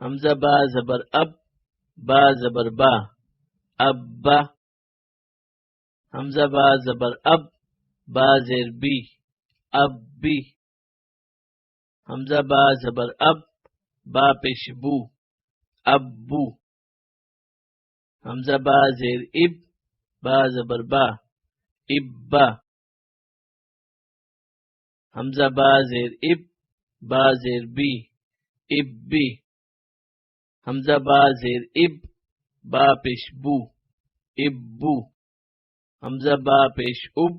حمزہ با زبر اب، با زبر با، ابا. حمزہ با زبر اب، با زیر بی، ابی. حمزہ با زبر اب، با پیش بو، ابو. حمزہ با زیر اب، با زبر با، ابا. حمزہ با زیر اب، با زیر بی، ابی. حمزہ با زیر اب، با پیش بو، ابو. حمزہ با پیش اب،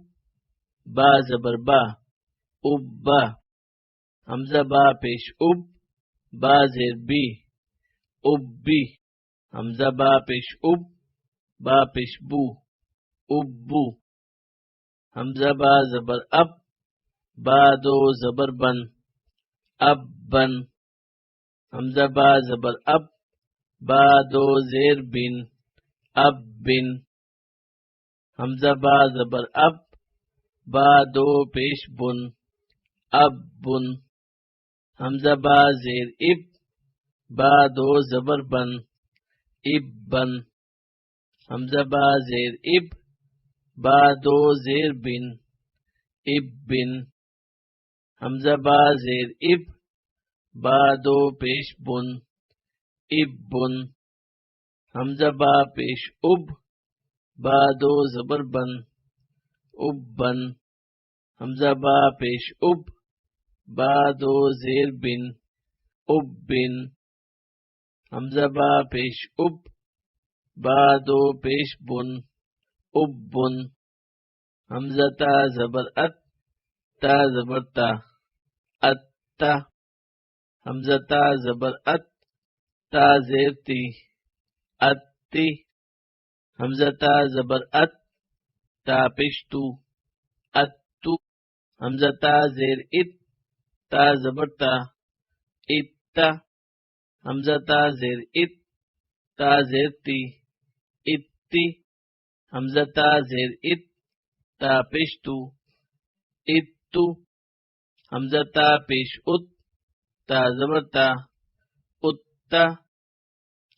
با زبر با، ابا. حمزہ با پیش اب، با زیر بی، ابی. حمزہ با پیش اب، با پیش بو، ابو. حمزہ با زبر اب، با دو زبر بن، ابن. حمزہ با زبر اب، با دو زیر بن، ابن. حمزہ با زبر اب، با دو پیش بن، ابن. حمزہ با زیر اب، با دو زبر بن، ابن. حمزہ با زیر اب، با دو زیر بن، ابن. حمزہ با زیر اب، با دو پیش بن، ابن. حمزہ با پیش اب، با دو زبر بن، ابن. حمزہ با پیش اب، با دو زیر بن، ابن. حمزہ با پیش اب، با دو پیش بن، ابن. حمزہ تا زبر ات، تا زبر تا، اتا. حمزہ تا زبر ات، تا زیر تی، اتی. حمزہ تا زبر ات، تا پیش تو، اتو. حمزہ تا زیر ات، تا زبر تا، اتا. حمزہ تا زیر ات، تا زیر تی، اتی. حمزہ تا زیر ات، تا پیش تو، اتو. حمزہ تا پیش ات، تا زبر تا، اتا.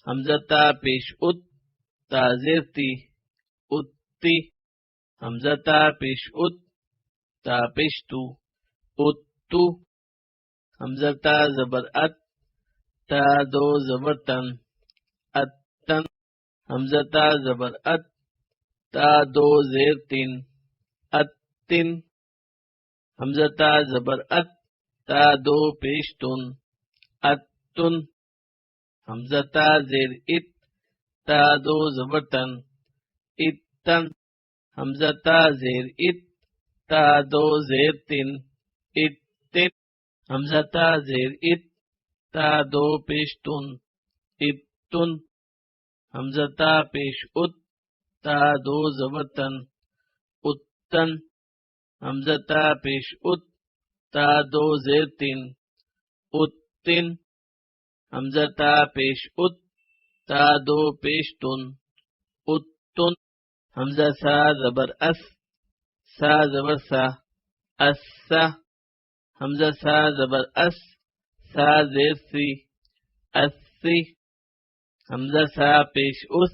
حمزہ تا پیش ات، تا زیر تی، اتی. حمزہ تا پیش ات، تا پیش تو، اتو. حمزہ تا زبر ات، تا دو زبر تن، اتن. حمزہ تا زبر ات، تا دو زیر تین، اتن. حمزہ تا زبر ات، تا دو پیش تن، اتن. حمزہ تا زیر ات، تا دو زبر تن، اتن. حمزہ تا زیر ات، تا دو زیر تین، اتن. حمزہ تا زیر ات، تا دو پیش تن، اتن. حمزہ تا پیش ات، تا دو زبر تن، اتن. حمزہ تا پیش ات، تا دو زیر تین، اتن. حمزہ تا پیش ات، تا دو پیش تن، اتن. حمزہ سا زبر اس، سا زبر سا، اسا. حمزہ سا زبر اس، سا زیر سی، اسی. حمزہ سا پیش اس،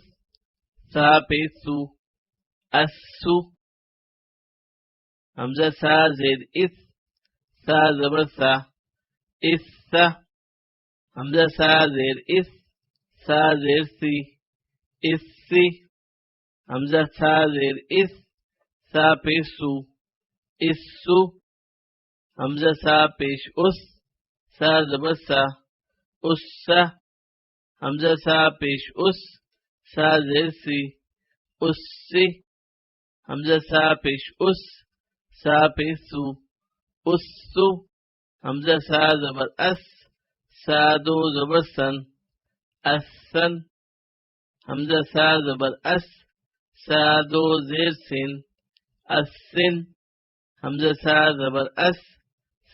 سا پیش سو، اسو. حمزہ سا زیر اس، سا زبر سا، اسا. حمزہ سا زیر اس، سا زیر سی، اسی. حمزہ سا زیر اس، سا پیش سو، اسو. حمزہ سا پیش اس، سا زبر سا، اسا. حمزہ سا پیش اس، سا زیر سی، اسی. حمزہ سا پیش اس، سا پیش سو، اسو. حمزہ سا زبر اس، سا دو زبر سن، اسن. حمزہ سا زبر اس، سا دو زیر سن، اسن. حمزہ سا زبر اس،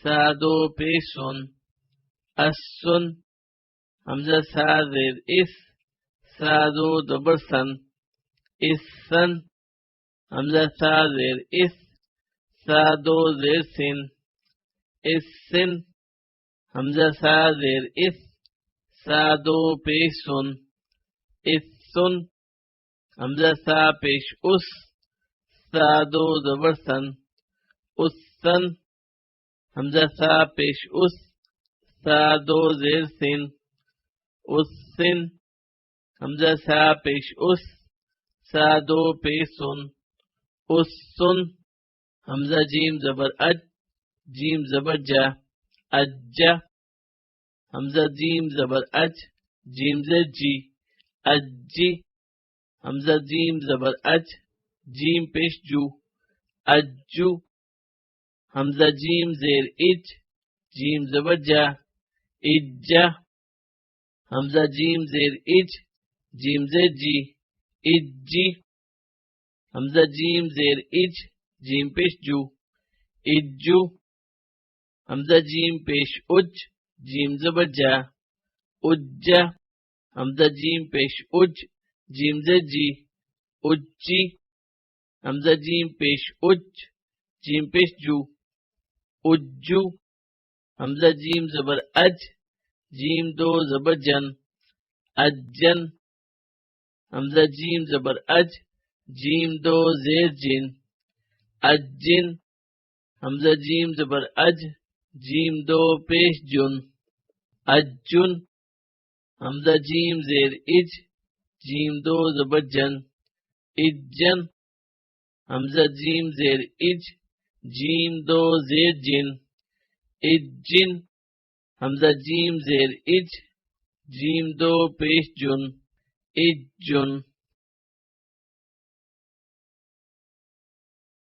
سا دو پیش سن، اسن. حمزہ سا زیر اس، سا دو زبر سن، اسن. حمزہ سا زیر اس، سا دو زیر سن، اسن. حمزہ سا زیر اس، سا دو پیش سن اسن حمزہ سا پیش اس سا دو زبر سن اسن حمزہ سا پیش اس سا دو زیر سن اسن حمزہ سا پیش اس سا دو پیش سن اسن حمزہ جیم زبر اج جیم زبر جا اجا حمزہ جیم زبر اج جیم زیر جی اجی حمزہ جیم زبر اج جیم پیش جو اجو حمزہ جیم زیر اج جیم زبر جا اجا حمزہ جیم زیر اج جیم زیر جی اجی حمزہ جیم زیر اج جیم پیش جو اجو حمزہ جیم پیش اج جیم زبر جا اجا حمزہ جیم پیش اج جیم زیر جی اجی حمزہ جیم پیش اج جیم پیش جو اجو حمزہ جیم زبر اج جیم دو زبر جن اجن حمزہ جیم زبر اج جیم دو زیر جن اجن حمزہ جیم زبر اج جیم دو پیش جن اجن حمزہ جیم زیر اج جیم دو زبر جن اجن حمزہ جیم زیر اج جیم دو زیر جن اجن حمزہ جیم زیر اج جیم دو پیش جن اجن